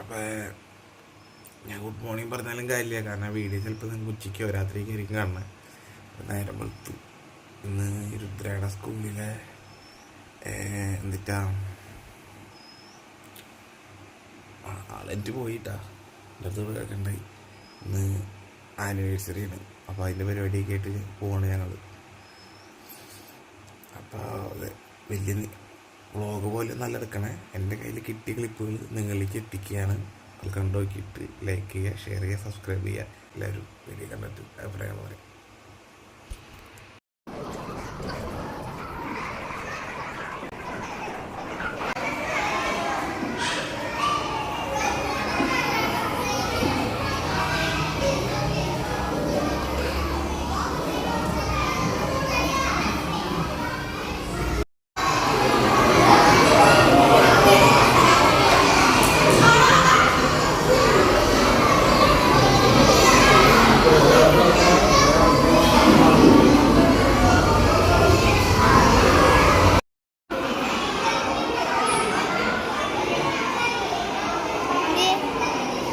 അപ്പോൾ ഞാൻ good morning പറഞ്ഞാലും കാര്യമില്ല, കാരണം വീഡിയോ ചിലപ്പോൾ നിങ്ങൾക്ക് ഉച്ചയ്ക്കോ രാത്രിക്ക് ആയിരിക്കും കാണുന്നത്. നേരം വെളുത്തു. ഇന്ന് രുദ്രയുടെ സ്കൂളിലെ എന്നിട്ടാ ആളെറ്റ് പോയിട്ടാ എൻ്റെ അടുത്ത് കേൾക്കണ്ടായി. ഇന്ന് ആനിവേഴ്സറിയാണ്, അപ്പോൾ അതിൻ്റെ പരിപാടിയൊക്കെ ആയിട്ട് പോവാണ് ഞങ്ങൾ. അപ്പോൾ അത് വലിയ വ്ളോഗ് പോലെ നല്ല എടുക്കണേ. എൻ്റെ കയ്യിൽ കിട്ടിയ ക്ലിപ്പുകൾ നിങ്ങളിലേക്ക് എത്തിക്കുകയാണ്. അത് കണ്ടു നോക്കിയിട്ട് ലൈക്ക് ചെയ്യുക, ഷെയർ ചെയ്യുക, സബ്സ്ക്രൈബ് ചെയ്യുക. എല്ലാവരും വീഡിയോ കണ്ടിട്ട് അഭിപ്രായങ്ങൾ പറയും.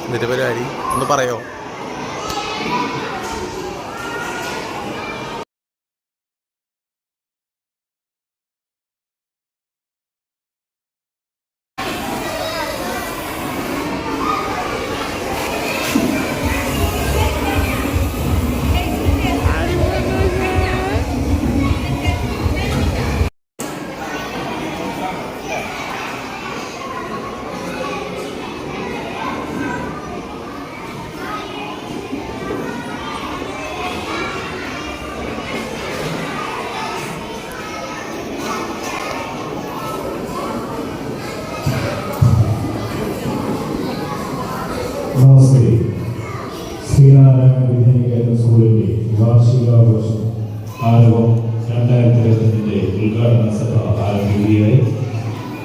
എന്നിട്ട് പരിപാടി ഒന്ന് പറയോ? നമസ്തേ. ശ്രീനാരായണ വിദ്യാനികേതൻ സ്കൂളിൻ്റെ വാർഷികാഘോഷം ആരവം 2022 ഉദ്ഘാടന സഭ ആരംഭിക്കുകയായി.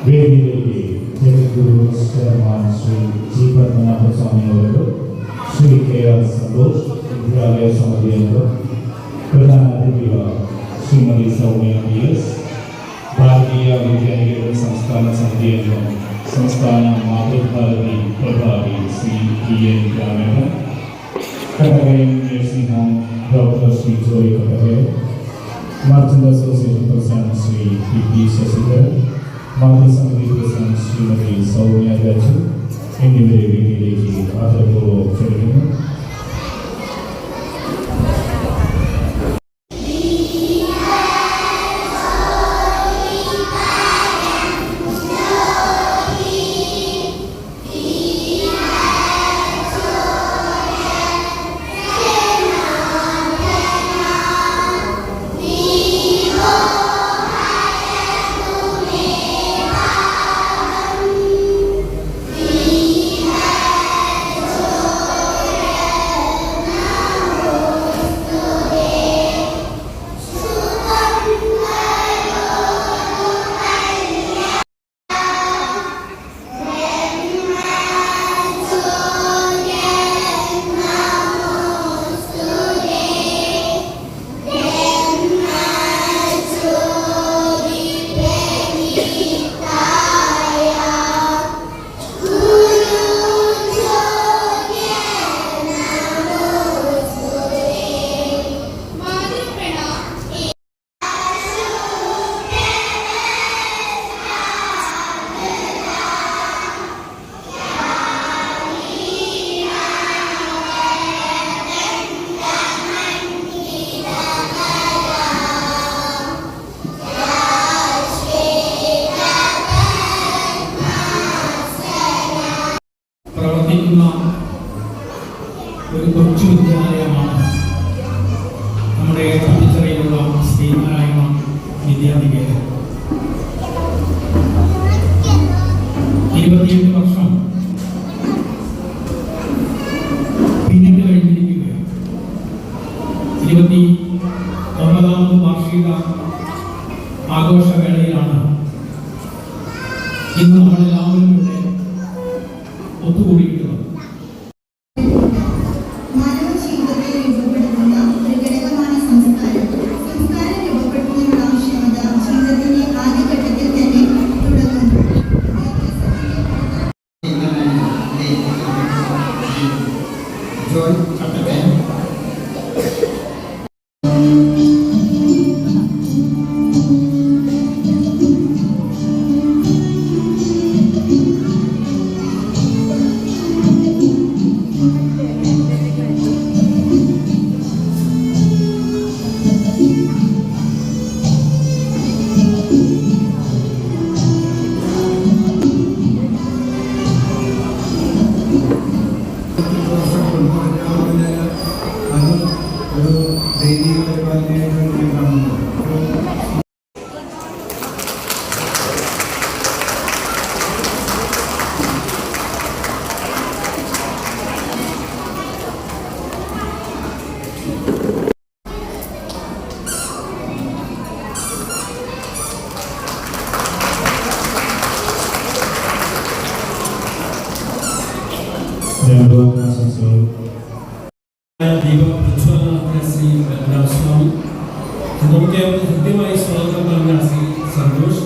വേദിയിലേക്ക് ജഗദ്ഗുരു ചെയർമാൻ ശ്രീ ജി പത്മനാഭസ്വാമി അവർക്ക്, ശ്രീ കെ ആർ സന്തോഷ് വിദ്യാലയ സമിതി അംഗം, പ്രധാന അതിഥിക ശ്രീമതി സൗമ്യ പി എസ്, ഭാരതീയ വിദ്യാനികേതൻ സംസ്ഥാന സമിതി അംഗം, സംസ്ഥാന മാതൃഭാരതി പ്രഭാരി Shri T N Ramendran, Kadakayam nursing home doctor Shri Joy Kadakayam, merchant association president Shri P P Sasidharan, മാതൃസമിതി പ്രസിഡന്റ് ശ്രീമതി സൗമ്യ രാജു എന്നിവരെ വേദിയിലേക്ക് ആദരപൂർവ്വം ക്ഷണിക്കുന്നു. ഒരു കൊച്ചു വിദ്യാലയമാണ് നമ്മുടെ പട്ടിച്ചറയിലുള്ള ശ്രീനാരായണ വിദ്യാനികേതൻ. 28 വർഷം പിന്നിട്ട് കഴിഞ്ഞിരിക്കുകയാണ്. 29ാമത് വാർഷിക ആഘോഷവേളയിലാണ് ഇന്ന് നമ്മളെല്ലാവരും ഇവിടെ ഒത്തുകൂടിയിട്ടുള്ളത്. Amen. അനുഭവ ആശംസകൾ. ദീപപ്രജ്വലനത്തിന് ശ്രീ സ്വാമി, നമുക്ക് ഹൃദ്യമായി സ്വാഗതം പറഞ്ഞ ശ്രീ സന്തോഷ്,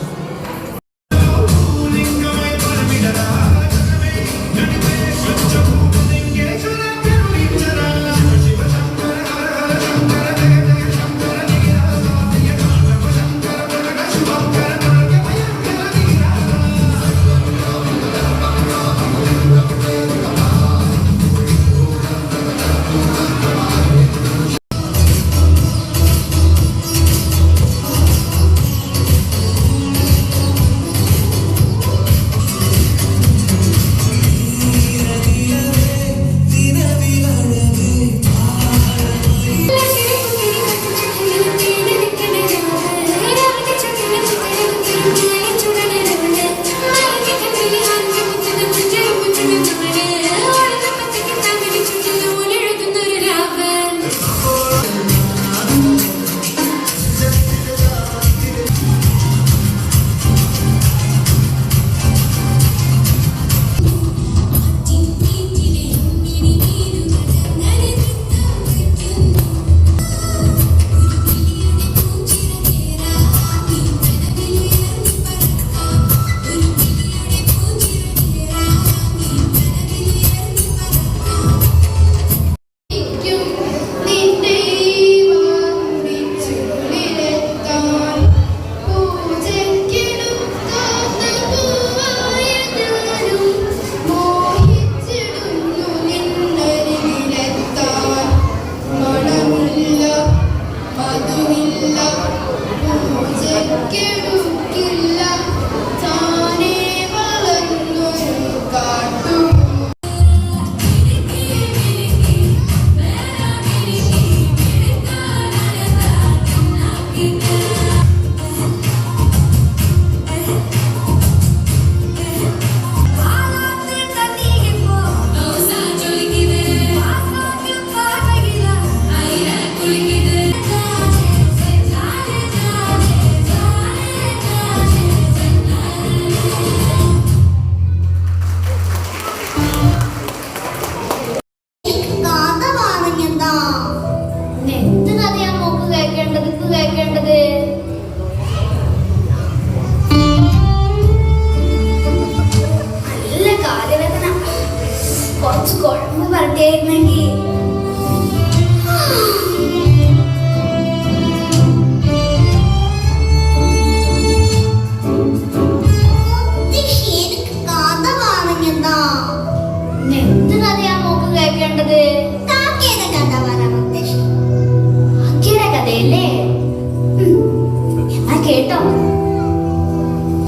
കേട്ടോ.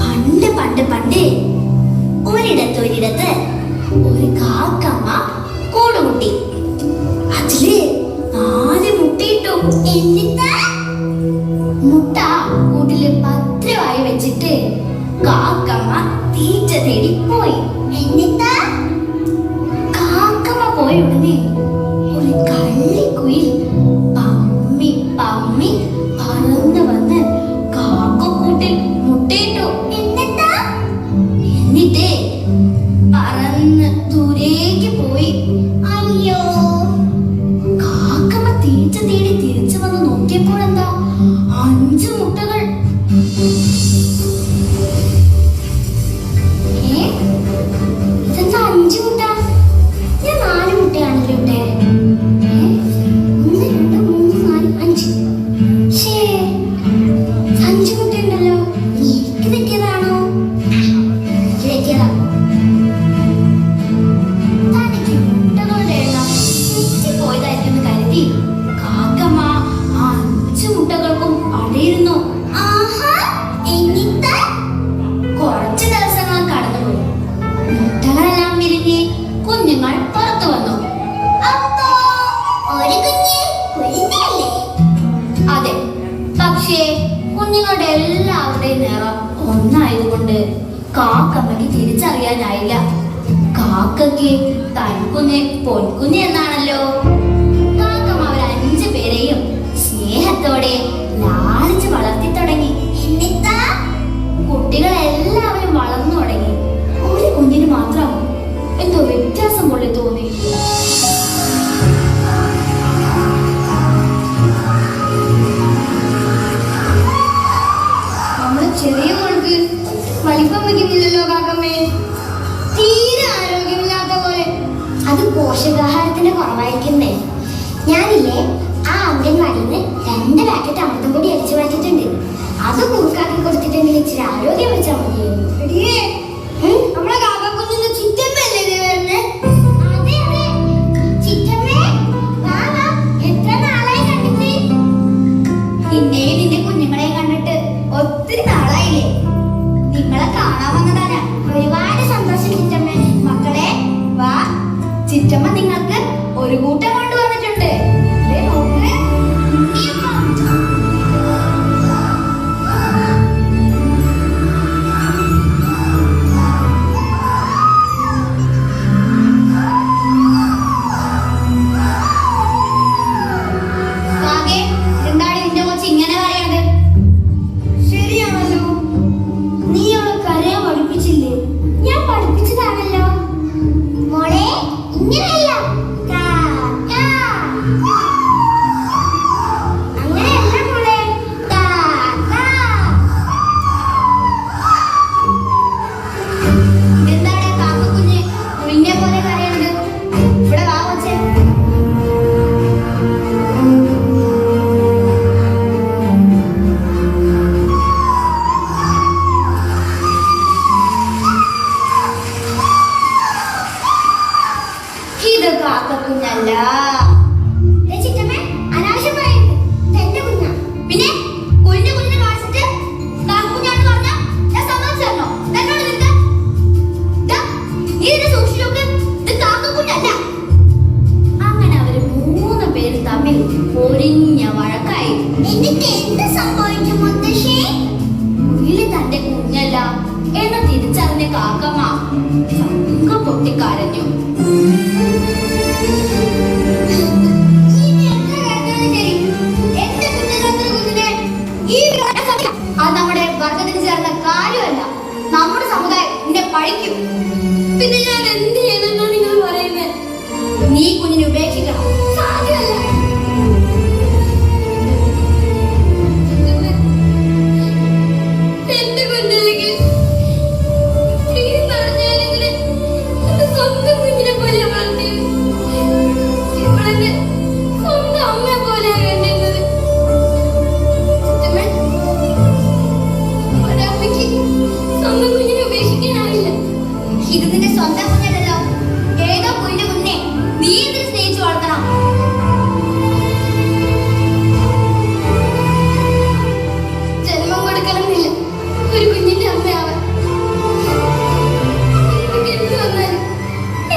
പണ്ട് പണ്ട് പണ്ട് ഒരിടത്ത് ഒരു കാക്കമ്മ കൂടുമുട്ടി. അതില് 4 മുട്ടയിട്ടു. എന്നിട്ട് മുട്ട കൂട്ടില് ഭദ്രമായി വെച്ചിട്ട് കാക്കമ്മ തീറ്റ തേടി പോയി. എന്നിട്ട് കാക്കമ്മ പോയ ഉടനെ ഒരു കള്ളിക്കുയിൽ പമ്മി പമ്മി പറന്ന് വന്ന് കാക്കക്കൂട്ടിൽ മുട്ടയിട്ടു. എന്നിട്ട് പറന്ന് ദൂരേക്ക് പോയി. അയ്യോ, കാക്കമ്മ തീറ്റ തേടി തിരിച്ചു വന്ന് നോക്കിയപ്പോൾ എന്താ 5 മുട്ടകൾ. ഇതെന്താ 5 മുട്ട? ഞാൻ 4 മുട്ടയാണല്ലോ ഇട്ടേ. 1 2 3 4 5. ശേ, 5 മുട്ടയുണ്ടല്ലോ. എനിക്ക് തെറ്റിയതാണോ? തെറ്റിയതാ. തനിക്ക് മുട്ടകളുടെ എണ്ണം തെറ്റിപ്പോയതായിരിക്കും കരുതി കാക്കമ്മ 5 മുട്ടകൾക്കും അടയിരുന്നു. കുറച്ച് ദിവസങ്ങൾ കടന്നുപോയി. മുട്ടകളെല്ലാം വിരിഞ്ഞ് കുഞ്ഞുങ്ങൾ പുറത്തു വന്നു. അതെ, പക്ഷേ കുഞ്ഞുങ്ങളുടെ എല്ലാവരുടെയും നിറം ഒന്നായതുകൊണ്ട് കാക്കമ്മയ്ക്ക് തിരിച്ചറിയാനായില്ല. കാക്കയ്ക്ക് തൻകുഞ്ഞ് പൊൻകുഞ്ഞ് എന്നാണല്ലോ. കാക്കമ്മ അവർ 5 പേരെയും സ്നേഹത്തോടെ ലാളിച്ച് വളർത്തി തുടങ്ങി. കുട്ടികളെല്ലാവരും വളർന്നു തുടങ്ങി. ഒരു കുഞ്ഞിന് മാത്രം എന്തോ വ്യത്യാസം പോലെ തോന്നി. വലിപ്പം വയ്ക്കുന്നില്ലല്ലോ കാക്കമ്മേ. തീരെ ആരോഗ്യമില്ലാത്ത പോലെ. അത് പോഷകാഹാരത്തിന്റെ കുറവായിരിക്കുന്നേ. ഞാനില്ലേ ആ അംഗൻവാടിയിൽ നിന്ന് 2 പാക്കറ്റ് അമൃതം പൊടി അടിച്ചു മാറ്റിയിട്ടുണ്ട്. അത് കുറുക്കാക്കി കൊടുത്തിട്ടുണ്ടെങ്കിൽ ഇച്ചിരി ആരോഗ്യം വെച്ചാൽ മതിയായിരുന്നു. നമ്മളെ കാക്കക്കുഞ്ഞിന്റെ ചിറ്റമ്മല്ലേ ഇത് വരുന്നേ? അതെ അതെ, ചിറ്റമ്മേ വാ വാ. എത്ര നാളായി കണ്ടിട്ട്? നിന്നെയും നിന്റെ കുഞ്ഞുങ്ങളെയും കണ്ടിട്ട് ഒത്തിരി നാളായില്ലേ? നിങ്ങളെ കാണാൻ വന്നതാണ്. ഒരുപാട് സന്തോഷം ചിറ്റമ്മേ. മക്കളെ വാ, ചിറ്റമ്മ നിങ്ങൾക്ക് ഒരു കൂട്ടം കൊണ്ടുവന്നിട്ടുണ്ട്. ദേ നോക്ക്, ഉണ്ണിയപ്പം. കാക്കേ, എന്താടി നിന്റെ കൊച്ച് ഇങ്ങനെ കരയണത്? ശരിയാണല്ലോ, നീ അവളെ കരയാൻ പഠിപ്പിച്ചില്ലേ? ഞാൻ പഠിപ്പിച്ചതാണല്ലോ മോളെ. ഇങ്ങനെയല്ല, അങ്ങനെയല്ല മോളെ. എന്താണ് കാക്കക്കുഞ്ഞ് കുഞ്ഞെ പോലെ കരയണത്? ഇവിടെ വാ കൊച്ചേ. ഇത് കാക്കക്കുഞ്ഞല്ല. ചിറ്റമ്മേ, അനാവശ്യം പറയരുത്. ഇത് എന്റെ കുഞ്ഞാ. പിന്നെ കുഞ്ഞിനെ കാണിച്ചിട്ട് കാക്കക്കുഞ്ഞാണെന്ന് പറഞ്ഞാ ഞാൻ സമ്മതിച്ചു തരണോ? എന്നോട് നിന്റെ നീ ഇതിനെ സൂക്ഷിച്ചു നോക്ക്. ഇത് കാക്കക്കുഞ്ഞല്ല. അങ്ങനെ അവര് 3 പേര് തമ്മിൽ പൊരിഞ്ഞ വഴക്കായി. എന്നിട്ട് എന്ത് സംഭവിച്ചു മുത്തശ്ശി? കുയില് തന്റെ കുഞ്ഞല്ല എന്ന് തിരിച്ചറിഞ്ഞ കാക്കമ്മ ചങ്ക പൊട്ടിക്കരഞ്ഞു. അത് നമ്മുടെ വർഗത്തിന് ചേർന്ന കാര്യമല്ല. നമ്മുടെ സമുദായം നിന്നെ പഴിക്കും. പിന്നെ ഞാൻ എന്ത് ചെയ്യുന്നു നിങ്ങൾ പറയുന്നത്? നീ കുഞ്ഞിനെ ഉപേക്ഷിക്കണം. സാധ്യമല്ല. എന്റെ കുഞ്ഞിലേക്ക് സ്വന്തം കുഞ്ഞിനെ പോലെ വളർത്തി. ഇവളെന്നെ സ്വന്തം അമ്മയെ പോലെയാണ് കണ്ടിരുന്നത്. ഒരമ്മയ്ക്ക് സ്വന്തം കുഞ്ഞിനെ ഉപേക്ഷിക്കാനാവില്ല. ഇത് നിന്റെ സ്വന്തം കുഞ്ഞല്ലല്ലോ. ഏതോ കുഞ്ഞിന്റെ കുഞ്ഞെ നീ എന്തിനു സ്നേഹിച്ചു വളർത്തണം? ജന്മം കൊടുക്കണമെന്നില്ല ഒരു കുഞ്ഞിന്റെ അമ്മയാവാൻ. എന്ത് വന്നാലും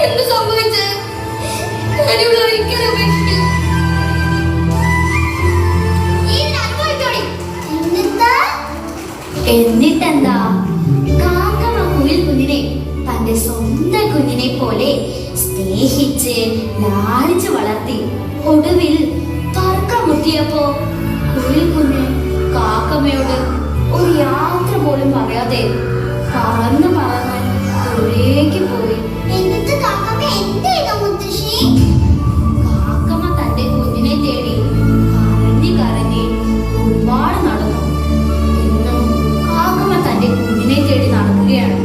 എന്ത് സംഭവിച്ചത് ഞാനിവിടെ ഒരിക്കലും ഉപേക്ഷിക്കില്ല. എന്നിട്ടെന്താ, കാക്കമ്മ കുയിൽ കുഞ്ഞിനെ തന്റെ സ്വന്തം കുഞ്ഞിനെ പോലെ സ്നേഹിച്ച് ലാളിച്ച് വളർത്തി. ഒടുവിൽ തർക്കമുട്ടിയപ്പോ കുയിൽ കുഞ്ഞ് കാക്കമ്മയോട് ഒരു യാത്ര പോലും പറയാതെ പറന്ന് ദൂരേക്ക് പോയി. എന്നിട്ട് കാക്കമ്മ എന്ത് ചെയ്തു മുത്തശ്ശി? കാക്കമ്മ തന്റെ കുഞ്ഞിനെ തേടി കരഞ്ഞ് ഒരുപാട് നടന്നു. ഇന്നും കാക്കമ്മ തന്റെ കുഞ്ഞിനെ തേടി നടക്കുകയാണ്.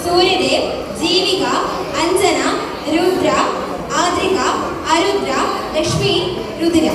सूर्यदेव, जीविका, अंजना, रुद्र, आद्रिका, आरुद्र, लक्ष्मी, रुद्र.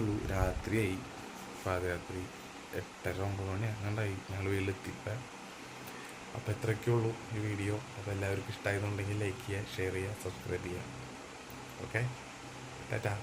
ഉള്ളൂ, രാത്രിയായി. പാതിരാത്രി 8:30-9 മണി അങ്ങാണ്ടായി ഞങ്ങൾ വീട്ടിലെത്തിയപ്പോൾ. അപ്പോൾ ഇത്രയൊക്കെ ഉള്ളൂ ഈ വീഡിയോ. അപ്പോൾ എല്ലാവർക്കും ഇഷ്ടമായതുണ്ടെങ്കിൽ ലൈക്ക് ചെയ്യുക, ഷെയർ ചെയ്യുക, സബ്സ്ക്രൈബ് ചെയ്യുക. ഓക്കെ, ടാറ്റാ.